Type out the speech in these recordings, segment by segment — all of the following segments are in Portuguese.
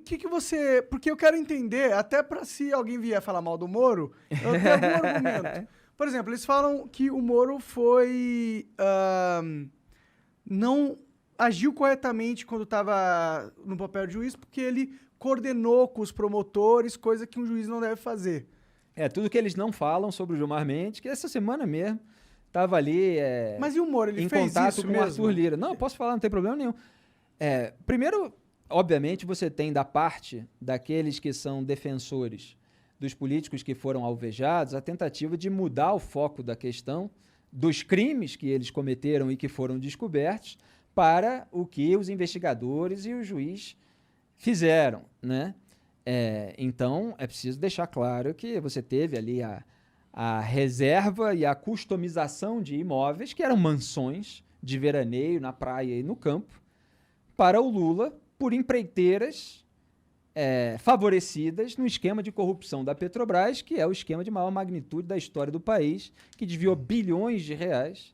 que você... Porque eu quero entender, até para se alguém vier falar mal do Moro, eu tenho algum argumento. Por exemplo, eles falam que o Moro foi... não agiu corretamente quando estava no papel de juiz, porque ele coordenou com os promotores, coisa que um juiz não deve fazer. Tudo que eles não falam sobre o Gilmar Mendes, que essa semana mesmo estava ali Mas e o Moro, ele em fez contato isso com mesmo? o Arthur Lira. Não, posso falar, não tem problema nenhum. Primeiro, obviamente, você tem da parte daqueles que são defensores dos políticos que foram alvejados a tentativa de mudar o foco da questão dos crimes que eles cometeram e que foram descobertos para o que os investigadores e o juiz fizeram, né? Então, é preciso deixar claro que você teve ali a reserva e a customização de imóveis, que eram mansões de veraneio na praia e no campo, para o Lula, por empreiteiras favorecidas no esquema de corrupção da Petrobras, que é o esquema de maior magnitude da história do país, que desviou bilhões de reais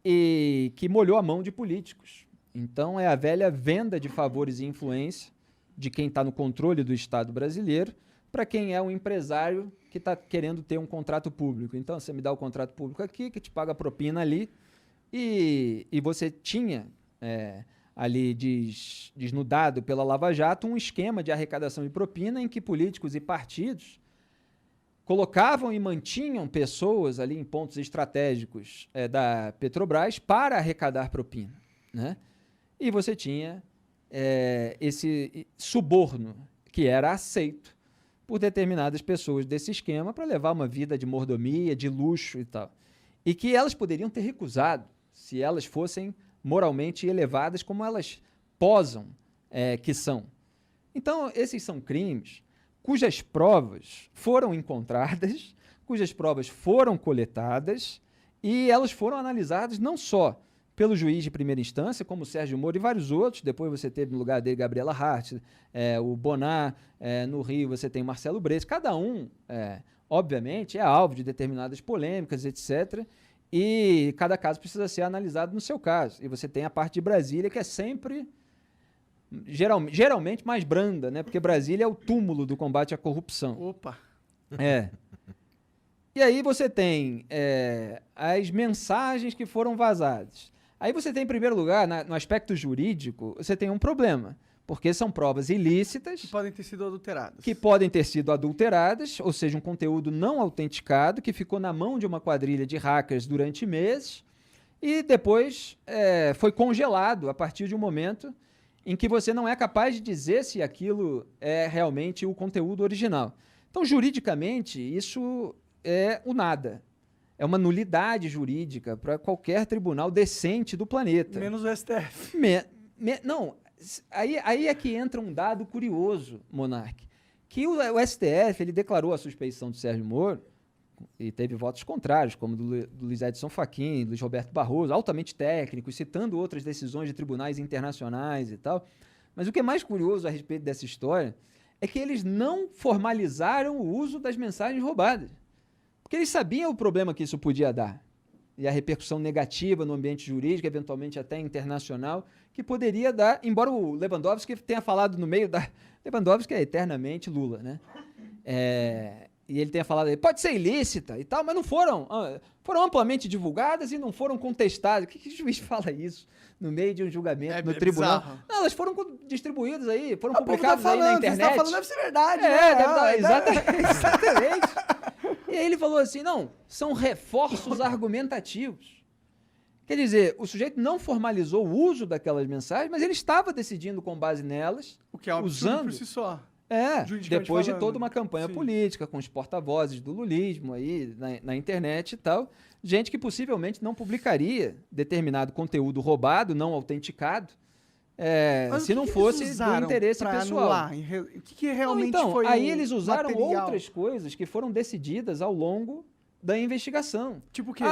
e que molhou a mão de políticos. Então, é a velha venda de favores e influência de quem está no controle do Estado brasileiro para quem é um empresário que está querendo ter um contrato público. Então, você me dá o contrato público aqui, que te paga a propina ali, e você tinha ali desnudado pela Lava Jato um esquema de arrecadação de propina em que políticos e partidos colocavam e mantinham pessoas ali em pontos estratégicos da Petrobras para arrecadar propina, né? E você tinha esse suborno que era aceito por determinadas pessoas desse esquema para levar uma vida de mordomia, de luxo e tal. E que elas poderiam ter recusado se elas fossem moralmente elevadas como elas posam que são. Então, esses são crimes cujas provas foram encontradas, cujas provas foram coletadas e elas foram analisadas não só pelo juiz de primeira instância, como o Sérgio Moro e vários outros. Depois você teve no lugar dele Gabriela Hart, o Bonar, no Rio você tem Marcelo Bretas. Cada um, obviamente, é alvo de determinadas polêmicas, etc. E cada caso precisa ser analisado no seu caso. E você tem a parte de Brasília, que é sempre, geralmente, mais branda, né? Porque Brasília é o túmulo do combate à corrupção. Opa! E aí você tem as mensagens que foram vazadas. Aí você tem, em primeiro lugar, no aspecto jurídico, você tem um problema, porque são provas ilícitas... Que podem ter sido adulteradas. Que podem ter sido adulteradas, ou seja, um conteúdo não autenticado, que ficou na mão de uma quadrilha de hackers durante meses, e depois foi congelado a partir de um momento em que você não é capaz de dizer se aquilo é realmente o conteúdo original. Então, juridicamente, isso é o nada. É uma nulidade jurídica para qualquer tribunal decente do planeta. Menos o STF. Não, aí é que entra um dado curioso, Monark, que o STF ele declarou a suspeição do Sérgio Moro e teve votos contrários, como do Luiz Edson Fachin, Luiz Roberto Barroso, altamente técnicos, citando outras decisões de tribunais internacionais e tal. Mas o que é mais curioso a respeito dessa história é que eles não formalizaram o uso das mensagens roubadas. Porque eles sabiam o problema que isso podia dar. E a repercussão negativa no ambiente jurídico, eventualmente até internacional, que poderia dar, embora o Lewandowski tenha falado no meio da... Lewandowski é eternamente Lula, né? E ele tenha falado, pode ser ilícita e tal, mas não foram amplamente divulgadas e não foram contestadas. Que juiz fala isso no meio de um julgamento no tribunal? Bizarro. Não, elas foram distribuídas aí, foram publicadas aí na internet. Você tá falando, deve ser verdade. Exatamente. E aí ele falou assim, não, são reforços argumentativos. Quer dizer, o sujeito não formalizou o uso daquelas mensagens, mas ele estava decidindo com base nelas, O que é um absurdo por si só. Depois de toda uma campanha Sim. política, com os porta-vozes do lulismo aí na internet e tal, gente que possivelmente não publicaria determinado conteúdo roubado, não autenticado, se não fosse do interesse pessoal. O que realmente foi aí eles usaram material? outras coisas que foram decididas ao longo da investigação. Tipo o quê?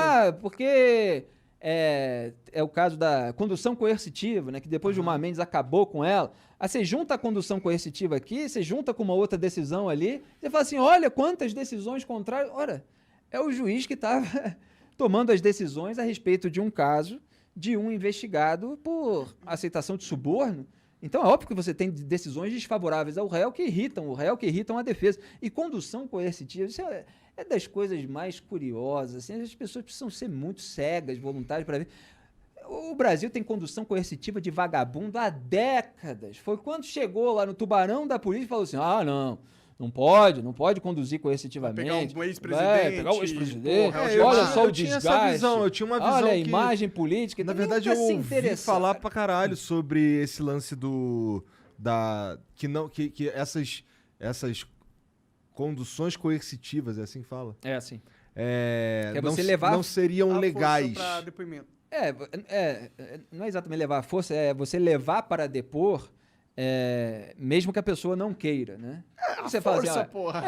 Porque é o caso da condução coercitiva, né, que depois Gilmar Mendes acabou com ela. Aí você junta a condução coercitiva aqui, você junta com uma outra decisão ali, você fala assim, olha quantas decisões contrárias. Ora, é o juiz que estava tomando as decisões a respeito de um caso de um investigado por aceitação de suborno Então é óbvio que você tem decisões desfavoráveis ao réu que irritam o réu, que irritam a defesa. E condução coercitiva, isso é das coisas mais curiosas. Assim, as pessoas precisam ser muito cegas, voluntárias para ver. O Brasil tem condução coercitiva de vagabundo há décadas. Foi quando chegou lá no tubarão da polícia e falou assim: não pode conduzir coercitivamente. Pegar um ex-presidente. Pegar o ex-presidente. Olha só o desgaste. Eu tinha uma visão. Olha a imagem política. Na verdade, eu ouvi falar pra caralho sobre esse lance que essas conduções coercitivas, é assim que fala? É assim. Você não seriam legais. Pra depoimento. Não é exatamente levar a força, é você levar para depor, mesmo que a pessoa não queira, né? Você fala força, assim, porra.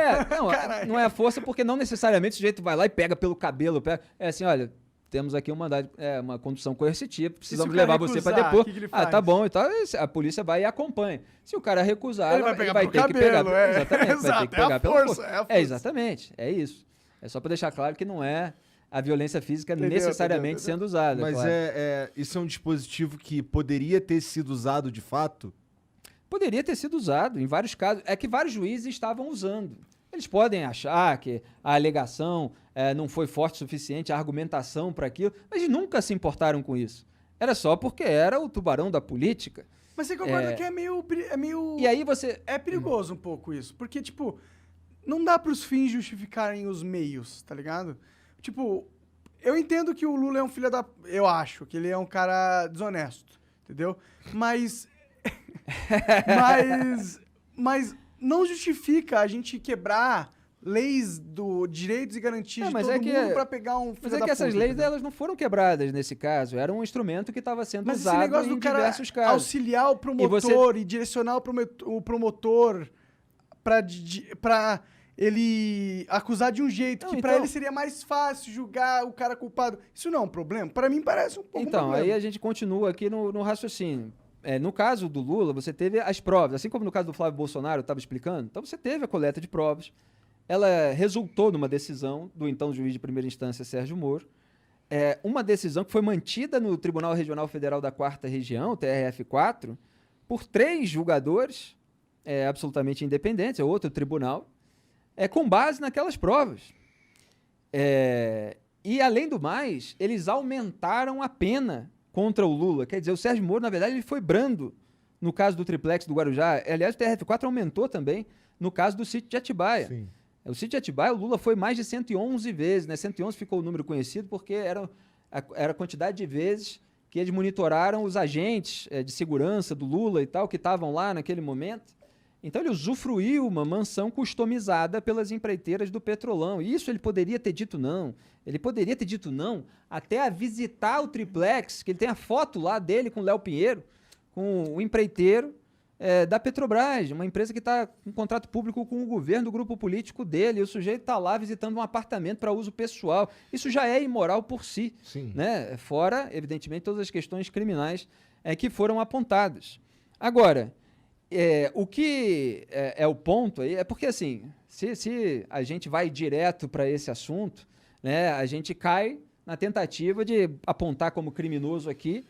Não é a força porque não necessariamente o sujeito vai lá e pega pelo cabelo. É assim, olha, temos aqui uma condução coercitiva, precisamos levar você para depor. Que ele faz? Tá bom, então a polícia vai e acompanha. Se o cara recusar, ele vai pegar pelo ter que cabelo, pegar. Exatamente, vai ter que pegar pela força. É a força. Exatamente, é isso. É só para deixar claro que não é a violência física necessariamente Entendeu. sendo usada. Mas claro. Isso é um dispositivo que poderia ter sido usado de fato? Poderia ter sido usado em vários casos. É que vários juízes estavam usando. Eles podem achar que a alegação não foi forte o suficiente, a argumentação para aquilo, mas eles nunca se importaram com isso. Era só porque era o tubarão da política. Mas você concorda que é meio... E aí você... É perigoso um pouco isso, porque, tipo, não dá pros fins justificarem os meios, tá ligado? Tipo, eu entendo que o Lula é um filho da... Eu acho que ele é um cara desonesto, entendeu? Mas não justifica a gente quebrar leis do direitos e garantias de todo mundo pra pegar um filho Mas da puta. Mas essas leis, elas não foram quebradas nesse caso. Era um instrumento que estava sendo usado em diversos casos. Auxiliar o promotor e direcionar o promotor pra ele acusar de um jeito que pra ele seria mais fácil julgar o cara culpado. Isso não é um problema? Pra mim parece um pouco um problema. Aí a gente continua aqui no raciocínio. No caso do Lula, você teve as provas, assim como no caso do Flávio Bolsonaro, eu estava explicando. Então você teve a coleta de provas, ela resultou numa decisão do então juiz de primeira instância, Sérgio Moro, uma decisão que foi mantida no Tribunal Regional Federal da 4ª Região, TRF4, por 3 julgadores absolutamente independentes, é outro tribunal, com base naquelas provas. E, além do mais, eles aumentaram a pena contra o Lula. Quer dizer, o Sérgio Moro, na verdade, ele foi brando no caso do triplex do Guarujá. Aliás, o TRF4 aumentou também no caso do sítio de Atibaia. Sim. O sítio de Atibaia, o Lula foi mais de 111 vezes, né? 111 ficou o número conhecido porque era a quantidade de vezes que eles monitoraram os agentes de segurança do Lula e tal, que estavam lá naquele momento. Então ele usufruiu uma mansão customizada pelas empreiteiras do Petrolão. E isso ele poderia ter dito não. Ele poderia ter dito não até a visitar o triplex, que ele tem a foto lá dele com o Léo Pinheiro, com o empreiteiro da Petrobras, uma empresa que está com contrato público com o governo do grupo político dele. E o sujeito está lá visitando um apartamento para uso pessoal. Isso já é imoral por si. Sim. Né? Fora, evidentemente, todas as questões criminais que foram apontadas. Agora... o que é o ponto aí é porque, assim, se a gente vai direto para esse assunto, né, a gente cai na tentativa de apontar como criminoso aqui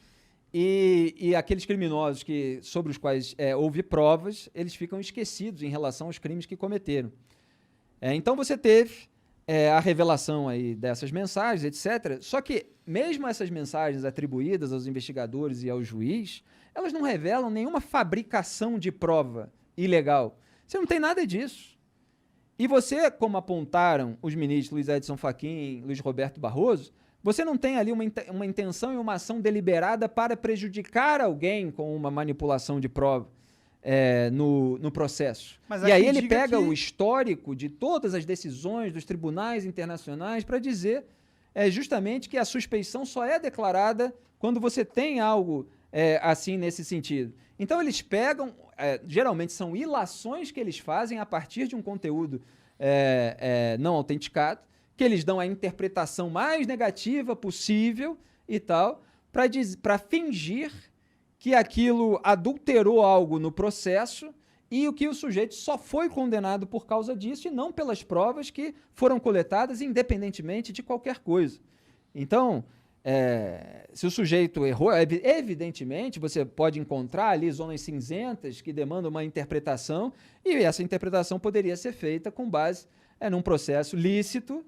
e aqueles criminosos sobre os quais houve provas, eles ficam esquecidos em relação aos crimes que cometeram. Então você teve a revelação aí dessas mensagens, etc. Só que mesmo essas mensagens atribuídas aos investigadores e ao juiz, elas não revelam nenhuma fabricação de prova ilegal. Você não tem nada disso. E você, como apontaram os ministros Luiz Edson Fachin, Luiz Roberto Barroso, você não tem ali uma intenção e uma ação deliberada para prejudicar alguém com uma manipulação de prova no processo. E aí ele pega o histórico de todas as decisões dos tribunais internacionais para dizer justamente que a suspeição só é declarada quando você tem algo assim nesse sentido. Então eles pegam, geralmente são ilações que eles fazem a partir de um conteúdo não autenticado, que eles dão a interpretação mais negativa possível e tal, para fingir que aquilo adulterou algo no processo e o que o sujeito só foi condenado por causa disso e não pelas provas que foram coletadas independentemente de qualquer coisa. Então, se o sujeito errou, evidentemente você pode encontrar ali zonas cinzentas que demandam uma interpretação, e essa interpretação poderia ser feita com base num processo lícito,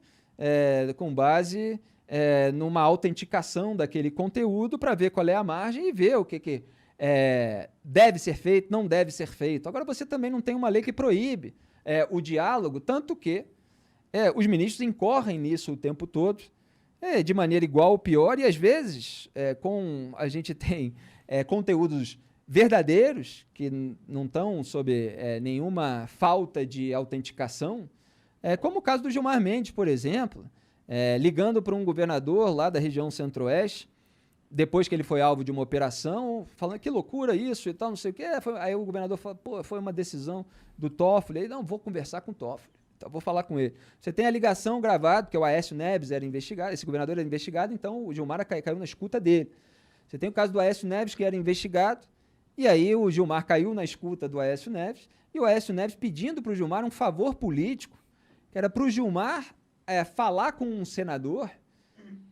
com base numa autenticação daquele conteúdo para ver qual é a margem e ver o que deve ser feito, não deve ser feito. Agora, você também não tem uma lei que proíbe o diálogo, tanto que os ministros incorrem nisso o tempo todo, de maneira igual ou pior, e às vezes a gente tem conteúdos verdadeiros que não estão sob nenhuma falta de autenticação, como o caso do Gilmar Mendes, por exemplo, ligando para um governador lá da região centro-oeste, depois que ele foi alvo de uma operação, falando que loucura isso e tal, não sei o quê. Aí o governador falou, pô, foi uma decisão do Toffoli. Aí, não, vou conversar com o Toffoli. Então, vou falar com ele. Você tem a ligação gravada, porque o Aécio Neves era investigado, esse governador era investigado, então o Gilmar caiu na escuta dele. Você tem o caso do Aécio Neves, que era investigado, e aí o Gilmar caiu na escuta do Aécio Neves, e o Aécio Neves pedindo para o Gilmar um favor político, que era para o Gilmar falar com um senador,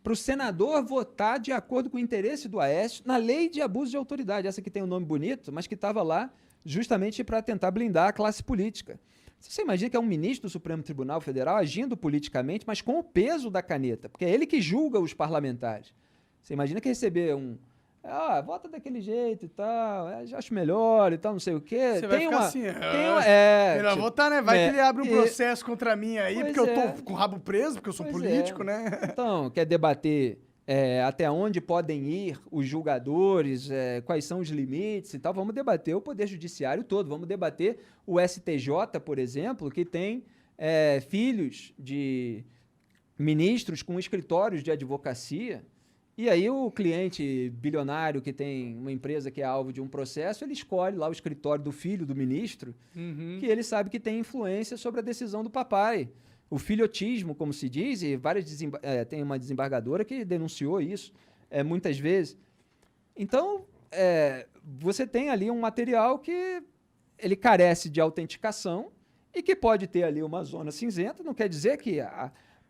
para o senador votar de acordo com o interesse do Aécio na lei de abuso de autoridade, essa que tem um nome bonito, mas que estava lá justamente para tentar blindar a classe política. Você imagina que é um ministro do Supremo Tribunal Federal agindo politicamente, mas com o peso da caneta, porque é ele que julga os parlamentares. Você imagina que receber vota daquele jeito e tal, acho melhor e tal, não sei o quê. Você vai ficar assim, melhor votar, né? Vai que ele abre um processo contra mim aí, porque eu tô com o rabo preso, porque eu sou político, né? Então, quer debater até onde podem ir os julgadores, quais são os limites e tal, vamos debater o Poder Judiciário todo, vamos debater o STJ, por exemplo, que tem filhos de ministros com escritórios de advocacia. E aí o cliente bilionário que tem uma empresa que é alvo de um processo, ele escolhe lá o escritório do filho do ministro, que ele sabe que tem influência sobre a decisão do papai. O filhotismo, como se diz, e tem uma desembargadora que denunciou isso muitas vezes. Então, você tem ali um material que ele carece de autenticação e que pode ter ali uma zona cinzenta, não quer dizer que...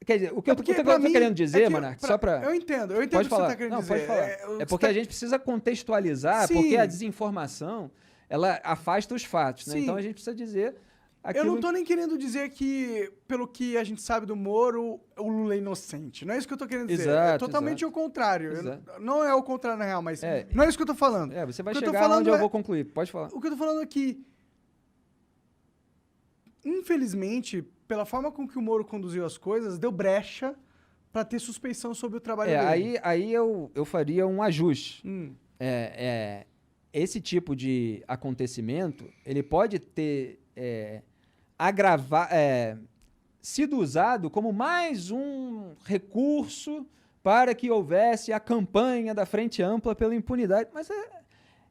Quer dizer, o que eu estou querendo dizer, Monark, só para... Eu entendo o que você está querendo dizer. Pode falar. Porque a gente precisa contextualizar, porque a desinformação, ela afasta os fatos, né? Então a gente precisa dizer... Eu não estou nem querendo dizer que, pelo que a gente sabe do Moro, o Lula é inocente. Não é isso que eu estou querendo dizer. É totalmente o contrário. Não é o contrário, na real, mas não é isso que eu estou falando. Você vai chegar onde eu vou concluir. Pode falar. O que eu estou falando é que, infelizmente, pela forma com que o Moro conduziu as coisas, deu brecha para ter suspeição sobre o trabalho dele. Aí eu faria um ajuste. Esse tipo de acontecimento, ele pode ter sido usado como mais um recurso para que houvesse a campanha da Frente Ampla pela impunidade. Mas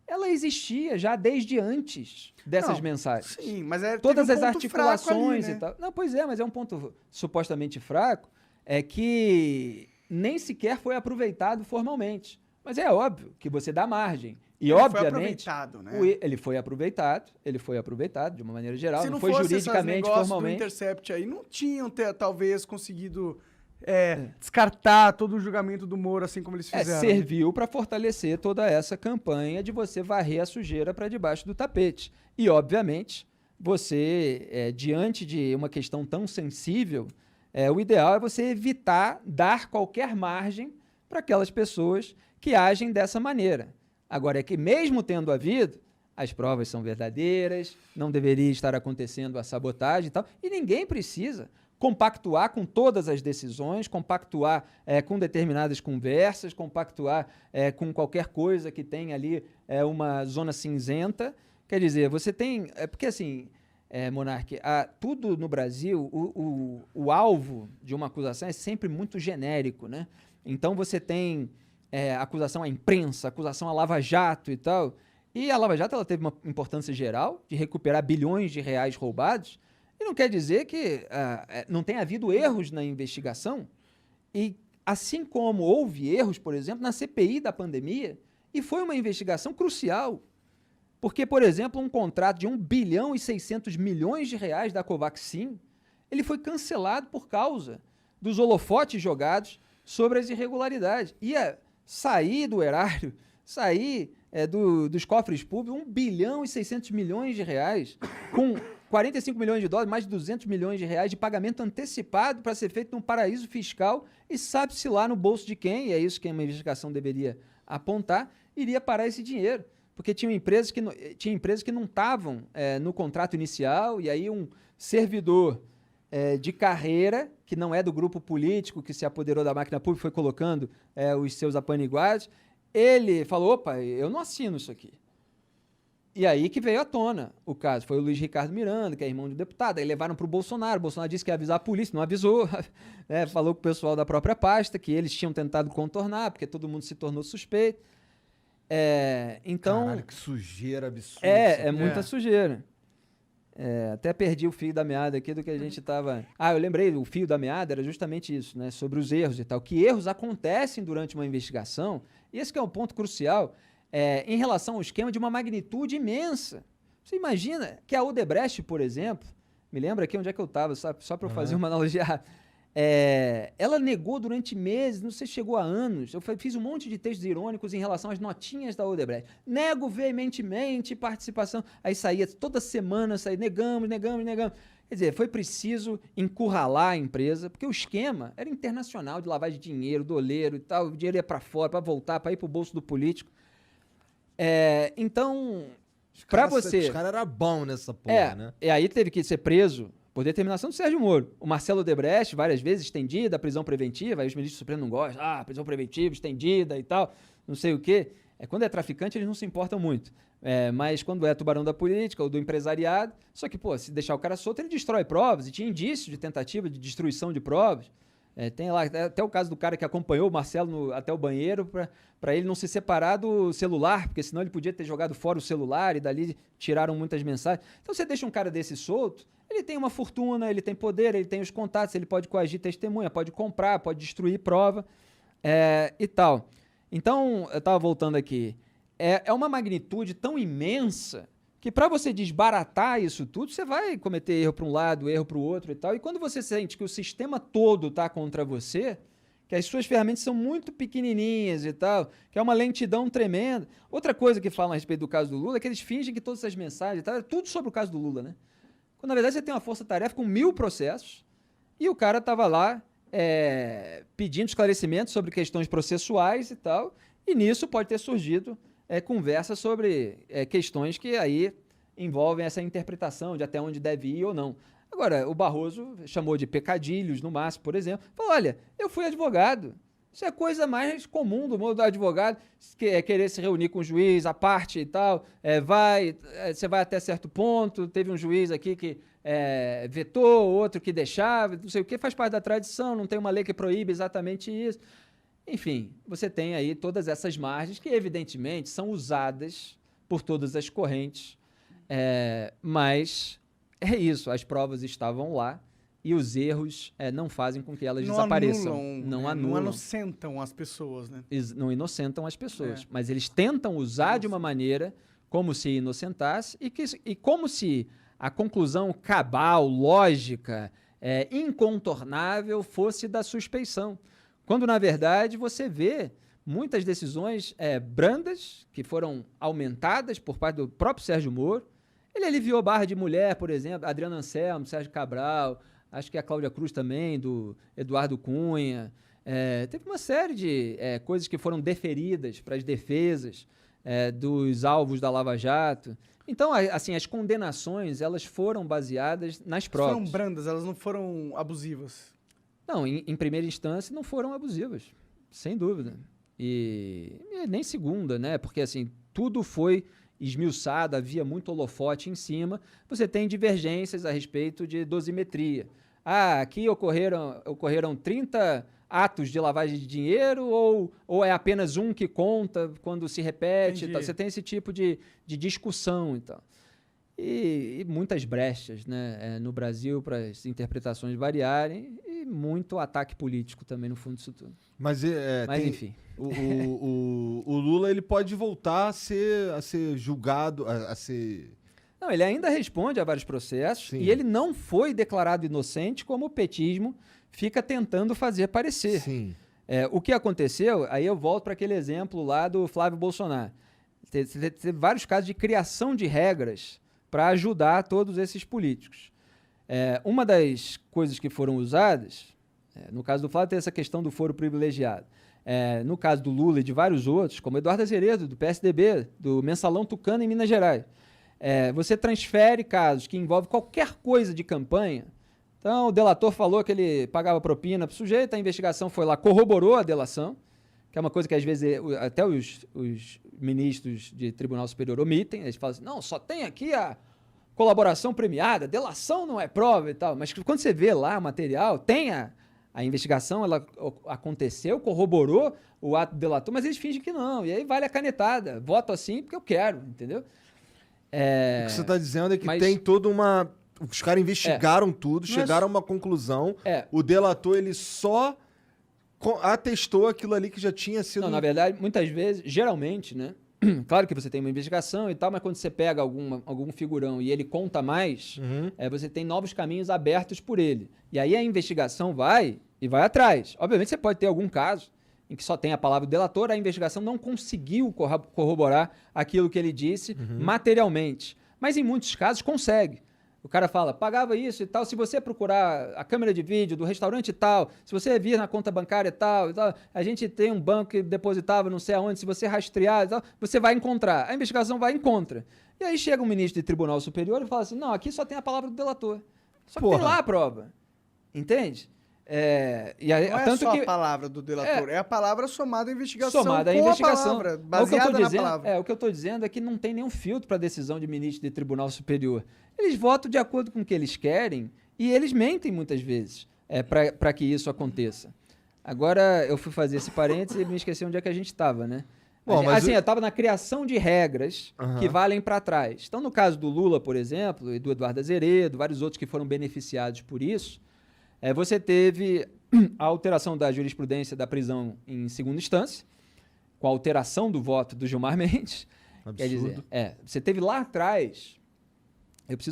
ela existia já desde antes dessas mensagens. Sim, mas todas as articulações ali, né? E tal. Não, pois mas é um ponto supostamente fraco, que nem sequer foi aproveitado formalmente. Mas é óbvio que você dá margem. E, ele obviamente, foi aproveitado, né? Ele foi aproveitado de uma maneira geral, Se não foi juridicamente, formalmente. Do Intercept aí, não tinham talvez conseguido descartar todo o julgamento do Moro, assim como eles fizeram. Serviu para fortalecer toda essa campanha de você varrer a sujeira para debaixo do tapete. E, obviamente, você, diante de uma questão tão sensível, o ideal é você evitar dar qualquer margem para aquelas pessoas que agem dessa maneira. Agora, é que mesmo tendo havido, as provas são verdadeiras, não deveria estar acontecendo a sabotagem e tal, e ninguém precisa compactuar com todas as decisões, compactuar com determinadas conversas, compactuar com qualquer coisa que tenha ali uma zona cinzenta. Quer dizer, você tem... porque assim, Monark, tudo no Brasil, o alvo de uma acusação é sempre muito genérico, né? Então você tem... acusação à imprensa, acusação à Lava Jato e tal. E a Lava Jato ela teve uma importância geral de recuperar bilhões de reais roubados. E não quer dizer que não tenha havido erros na investigação. E assim como houve erros, por exemplo, na CPI da pandemia, e foi uma investigação crucial. Porque, por exemplo, um contrato de 1 bilhão e 600 milhões de reais da Covaxin, ele foi cancelado por causa dos holofotes jogados sobre as irregularidades. Ia sair do erário, sair dos cofres públicos, 1 bilhão e 600 milhões de reais, com 45 milhões de dólares, mais de 200 milhões de reais de pagamento antecipado para ser feito num paraíso fiscal e sabe-se lá no bolso de quem, e é isso que uma investigação deveria apontar, iria parar esse dinheiro. Porque tinha empresas que não estavam no contrato inicial, e aí um servidor de carreira, que não é do grupo político, que se apoderou da máquina pública, foi colocando os seus apaniguados, ele falou, opa, eu não assino isso aqui. E aí que veio à tona o caso. Foi o Luiz Ricardo Miranda, que é irmão de um deputado, aí levaram para o Bolsonaro disse que ia avisar a polícia, não avisou, falou com o pessoal da própria pasta, que eles tinham tentado contornar, porque todo mundo se tornou suspeito. Então, caralho, que sujeira absurda. Muita sujeira. Até perdi o fio da meada aqui do que a gente estava... eu lembrei, o fio da meada era justamente isso, né? Sobre os erros e tal. Que erros acontecem durante uma investigação, e esse que é um ponto crucial, em relação ao esquema de uma magnitude imensa. Você imagina que a Odebrecht, por exemplo, me lembra aqui onde é que eu estava, só para eu fazer uma analogia. Ela negou durante meses, não sei se chegou a anos. Eu fiz um monte de textos irônicos em relação às notinhas da Odebrecht. Nego veementemente participação. Aí saía toda semana, negamos. Quer dizer, foi preciso encurralar a empresa, porque o esquema era internacional de lavagem de dinheiro, doleiro e tal. O dinheiro ia para fora, para voltar, para ir para o bolso do político. Então, para você... Os caras eram bons nessa porra, né? E aí teve que ser preso por determinação do Sérgio Moro. O Marcelo Odebrecht, várias vezes, estendida a prisão preventiva, aí os ministros supremos não gostam, prisão preventiva, estendida e tal, não sei o quê. Quando é traficante, eles não se importam muito. Mas quando é tubarão da política ou do empresariado, só que, se deixar o cara solto, ele destrói provas, e tinha indício de tentativa de destruição de provas. Tem lá até o caso do cara que acompanhou o Marcelo até o banheiro para ele não se separar do celular, porque senão ele podia ter jogado fora o celular e dali tiraram muitas mensagens. Então você deixa um cara desse solto, ele tem uma fortuna, ele tem poder, ele tem os contatos, ele pode coagir testemunha, pode comprar, pode destruir prova e tal. Então, eu estava voltando aqui, é uma magnitude tão imensa que para você desbaratar isso tudo, você vai cometer erro para um lado, erro para o outro e tal. E quando você sente que o sistema todo está contra você, que as suas ferramentas são muito pequenininhas e tal, que é uma lentidão tremenda. Outra coisa que falam a respeito do caso do Lula é que eles fingem que todas essas mensagens e tal, é tudo sobre o caso do Lula, né? Quando, na verdade, você tem uma força-tarefa com 1000 processos e o cara estava lá pedindo esclarecimentos sobre questões processuais e tal, e nisso pode ter surgido conversa sobre questões que aí envolvem essa interpretação de até onde deve ir ou não. Agora, o Barroso chamou de pecadilhos, no máximo, por exemplo. Falou, olha, eu fui advogado. Isso é a coisa mais comum do mundo do advogado, querer se reunir com o juiz, a parte e tal. Você vai até certo ponto, teve um juiz aqui que vetou, outro que deixava, não sei o que, faz parte da tradição, não tem uma lei que proíbe exatamente isso. Enfim, você tem aí todas essas margens que, evidentemente, são usadas por todas as correntes, mas é isso, as provas estavam lá e os erros não fazem com que elas desapareçam. Não anulam. Não inocentam as pessoas, né? Não inocentam as pessoas, mas eles tentam usar de uma maneira como se inocentasse e como se a conclusão cabal, lógica, incontornável fosse da suspeição. Quando, na verdade, você vê muitas decisões brandas que foram aumentadas por parte do próprio Sérgio Moro. Ele aliviou barra de mulher, por exemplo, Adriano Anselmo, Sérgio Cabral, acho que a Cláudia Cruz também, do Eduardo Cunha. Teve uma série de coisas que foram deferidas para as defesas dos alvos da Lava Jato. Então, assim, as condenações, elas foram baseadas nas provas. Foram brandas, elas não foram abusivas. Não, em primeira instância não foram abusivas, sem dúvida. E nem segunda, né? Porque, assim, tudo foi esmiuçado, havia muito holofote em cima. Você tem divergências a respeito de dosimetria. Aqui ocorreram 30 atos de lavagem de dinheiro ou é apenas um que conta quando se repete? Tal. Você tem esse tipo de discussão e tal. E muitas brechas, né, no Brasil para as interpretações variarem e muito ataque político também no fundo disso tudo. Mas enfim. O Lula ele pode voltar a ser julgado, a ser... Não, ele ainda responde a vários processos. Sim. E ele não foi declarado inocente como o petismo fica tentando fazer parecer. Sim. O que aconteceu, aí eu volto para aquele exemplo lá do Flávio Bolsonaro. Teve vários casos de criação de regras para ajudar todos esses políticos. Uma das coisas que foram usadas, no caso do Flávio, tem essa questão do foro privilegiado. No caso do Lula e de vários outros, como Eduardo Azeredo, do PSDB, do Mensalão Tucano em Minas Gerais, você transfere casos que envolvem qualquer coisa de campanha. Então, o delator falou que ele pagava propina para o sujeito, a investigação foi lá, corroborou a delação, que é uma coisa que às vezes até os ministros de Tribunal Superior omitem. Eles falam assim, não, só tem aqui a colaboração premiada, delação não é prova e tal. Mas quando você vê lá o material, tem a investigação, ela aconteceu, corroborou o ato do delator, mas eles fingem que não. E aí vale a canetada. Voto assim porque eu quero, entendeu? O que você está dizendo é que tem toda uma... Os caras investigaram tudo, chegaram a uma conclusão. O delator, ele só atestou aquilo ali que já tinha sido... Não, na verdade, muitas vezes, geralmente, né? Claro que você tem uma investigação e tal, mas quando você pega algum figurão e ele conta mais, você tem novos caminhos abertos por ele. E aí a investigação vai atrás. Obviamente você pode ter algum caso em que só tem a palavra do delator, a investigação não conseguiu corroborar aquilo que ele disse materialmente. Mas em muitos casos consegue. O cara fala, pagava isso e tal, se você procurar a câmera de vídeo do restaurante e tal, se você vir na conta bancária e tal, a gente tem um banco que depositava não sei aonde, se você rastrear e tal, você vai encontrar. A investigação vai e encontra. E aí chega um ministro de Tribunal Superior e fala assim, não, aqui só tem a palavra do delator. Só que tem lá a prova. Entende? E aí, não é só a palavra do delator, é a palavra somada à investigação. Somada à investigação. Palavra, baseada na palavra. O que eu estou dizendo é que não tem nenhum filtro para a decisão de ministro de Tribunal Superior. Eles votam de acordo com o que eles querem e eles mentem muitas vezes para que isso aconteça. Agora, eu fui fazer esse parênteses e me esqueci onde é que a gente estava, né? Bom, eu estava na criação de regras que valem para trás. Então, no caso do Lula, por exemplo, e do Eduardo Azeredo, vários outros que foram beneficiados por isso, você teve a alteração da jurisprudência da prisão em segunda instância, com a alteração do voto do Gilmar Mendes. Absurdo. Quer dizer, você teve lá atrás, deixa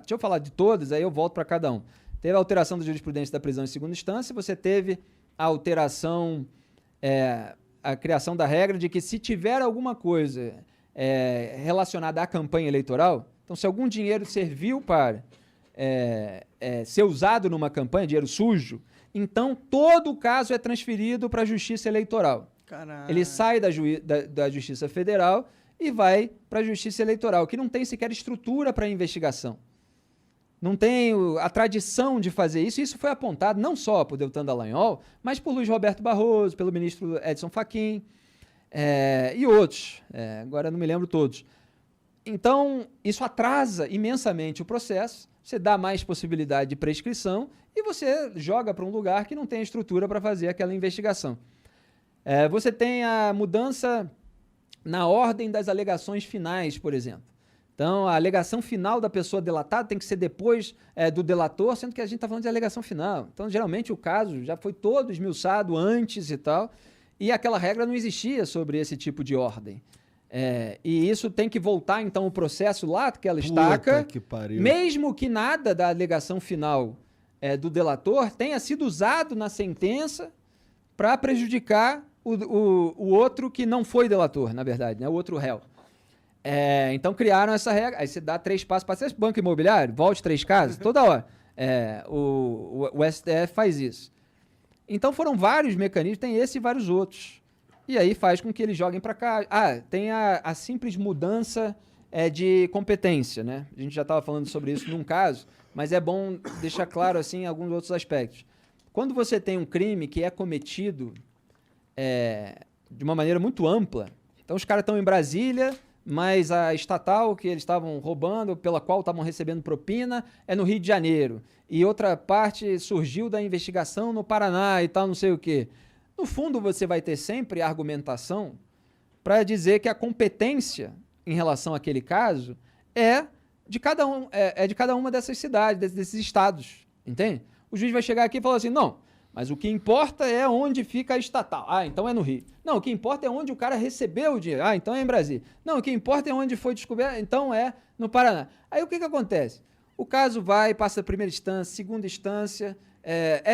eu falar de todas, aí eu volto para cada um. Teve a alteração da jurisprudência da prisão em segunda instância, você teve a alteração, a criação da regra de que se tiver alguma coisa relacionada à campanha eleitoral, então se algum dinheiro serviu para ser usado numa campanha, dinheiro sujo, então todo o caso é transferido para a Justiça Eleitoral. Caralho. Ele sai da Justiça Federal e vai para a Justiça Eleitoral, que não tem sequer estrutura para investigação. Não tem a tradição de fazer isso, e isso foi apontado não só por Deltan Dallagnol, mas por Luiz Roberto Barroso, pelo ministro Edson Fachin e outros. Agora não me lembro todos. Então, isso atrasa imensamente o processo, você dá mais possibilidade de prescrição e você joga para um lugar que não tem estrutura para fazer aquela investigação. Você tem a mudança na ordem das alegações finais, por exemplo. Então, a alegação final da pessoa delatada tem que ser depois do delator, sendo que a gente está falando de alegação final. Então, geralmente, o caso já foi todo esmiuçado antes e tal, e aquela regra não existia sobre esse tipo de ordem. E isso tem que voltar, então, o processo lá que ela estaca, mesmo que nada da alegação final do delator tenha sido usado na sentença para prejudicar o outro que não foi delator, na verdade, né? O outro réu. Então criaram essa regra, aí você dá 3 passos para ser banco imobiliário, volte 3 casas, toda hora. O STF faz isso. Então foram vários mecanismos, tem esse e vários outros. E aí faz com que eles joguem para cá. Tem a simples mudança de competência, né? A gente já estava falando sobre isso num caso, mas é bom deixar claro assim alguns outros aspectos. Quando você tem um crime que é cometido de uma maneira muito ampla, então os caras estão em Brasília, mas a estatal que eles estavam roubando, pela qual estavam recebendo propina, é no Rio de Janeiro. E outra parte surgiu da investigação no Paraná e tal, não sei o quê. No fundo, você vai ter sempre a argumentação para dizer que a competência em relação àquele caso é de cada uma dessas cidades, desses estados, entende? O juiz vai chegar aqui e falar assim, não, mas o que importa é onde fica a estatal. Então é no Rio. Não, o que importa é onde o cara recebeu o dinheiro. Então é em Brasília. Não, o que importa é onde foi descoberto. Então é no Paraná. Aí o que acontece? O caso vai, passa a primeira instância, segunda instância,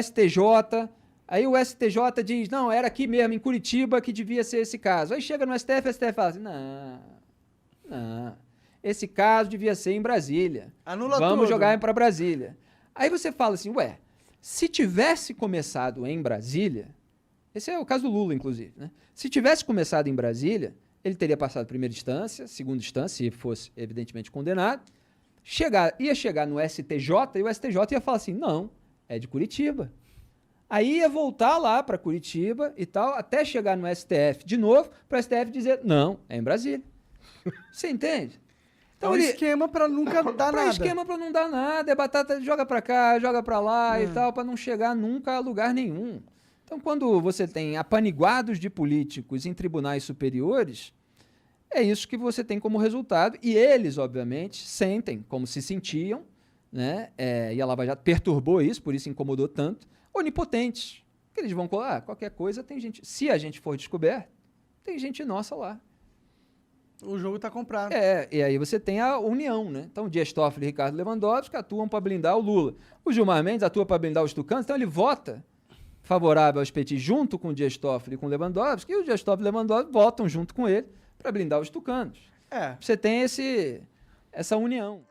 STJ, Aí o STJ diz, não, era aqui mesmo, em Curitiba, que devia ser esse caso. Aí chega no STF, o STF fala assim, não, esse caso devia ser em Brasília. Anula Vamos tudo. jogar para Brasília. Aí você fala assim, se tivesse começado em Brasília, esse é o caso do Lula, inclusive, né? Se tivesse começado em Brasília, ele teria passado primeira instância, segunda instância, se fosse evidentemente condenado, ia chegar no STJ e o STJ ia falar assim, não, é de Curitiba. Aí ia voltar lá para Curitiba e tal, até chegar no STF de novo, para o STF dizer, não, é em Brasília. Você entende? Então, esquema para nunca dar nada. Esquema para não dar nada, é batata, joga para cá, joga para lá e tal, para não chegar nunca a lugar nenhum. Então, quando você tem apaniguados de políticos em tribunais superiores, é isso que você tem como resultado. E eles, obviamente, sentem como se sentiam, né? E a Lava Jato perturbou isso, por isso incomodou tanto, onipotentes. Que eles vão colar, qualquer coisa tem gente. Se a gente for descoberto, tem gente nossa lá. O jogo tá comprado. E aí você tem a união, né? Então, o Dias Toffoli e Ricardo Lewandowski atuam para blindar o Lula. O Gilmar Mendes atua para blindar os tucanos, então ele vota favorável aos petis junto com o Dias Toffoli e com o Lewandowski, e o Dias Toffoli e o Lewandowski votam junto com ele para blindar os tucanos. Você tem essa união.